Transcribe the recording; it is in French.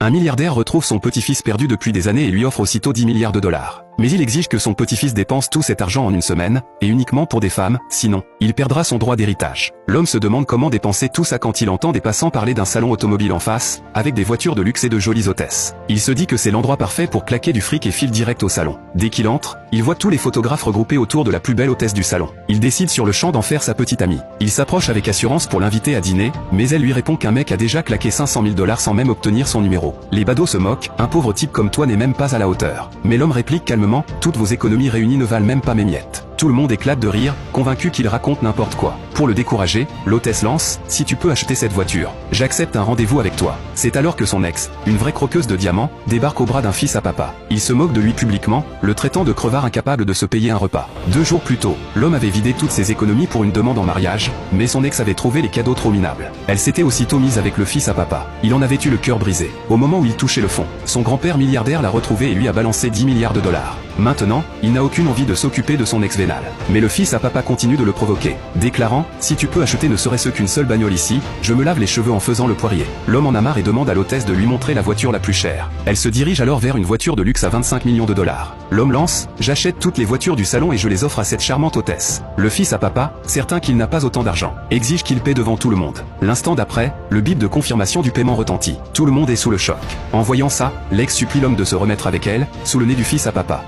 Un milliardaire retrouve son petit-fils perdu depuis des années et lui offre aussitôt 10 milliards de dollars. Mais il exige que son petit-fils dépense tout cet argent en une semaine, et uniquement pour des femmes, sinon, il perdra son droit d'héritage. L'homme se demande comment dépenser tout ça quand il entend des passants parler d'un salon automobile en face, avec des voitures de luxe et de jolies hôtesses. Il se dit que c'est l'endroit parfait pour claquer du fric et file direct au salon. Dès qu'il entre, il voit tous les photographes regroupés autour de la plus belle hôtesse du salon. Il décide sur le champ d'en faire sa petite amie. Il s'approche avec assurance pour l'inviter à dîner, mais elle lui répond qu'un mec a déjà claqué 500 000 dollars sans même obtenir son numéro. Les badauds se moquent, un pauvre type comme toi n'est même pas à la hauteur. Mais l'homme réplique calmement, toutes vos économies réunies ne valent même pas mes miettes. Tout le monde éclate de rire, convaincu qu'il raconte n'importe quoi. Pour le décourager, l'hôtesse lance, si tu peux acheter cette voiture, j'accepte un rendez-vous avec toi. C'est alors que son ex, une vraie croqueuse de diamants, débarque au bras d'un fils à papa. Il se moque de lui publiquement, le traitant de crevard incapable de se payer un repas. 2 jours plus tôt, l'homme avait vidé toutes ses économies pour une demande en mariage, mais son ex avait trouvé les cadeaux trop minables. Elle s'était aussitôt mise avec le fils à papa. Il en avait eu le cœur brisé. Au moment où il touchait le fond, son grand-père milliardaire l'a retrouvé et lui a balancé 10 milliards de dollars. Maintenant, il n'a aucune envie de s'occuper de son ex vénal. Mais le fils à papa continue de le provoquer, déclarant, si tu peux acheter ne serait-ce qu'une seule bagnole ici, je me lave les cheveux en faisant le poirier. L'homme en a marre et demande à l'hôtesse de lui montrer la voiture la plus chère. Elle se dirige alors vers une voiture de luxe à 25 millions de dollars. L'homme lance, j'achète toutes les voitures du salon et je les offre à cette charmante hôtesse. Le fils à papa, certain qu'il n'a pas autant d'argent, exige qu'il paie devant tout le monde. L'instant d'après, le bip de confirmation du paiement retentit. Tout le monde est sous le choc. En voyant ça, l'ex supplie l'homme de se remettre avec elle, sous le nez du fils à papa.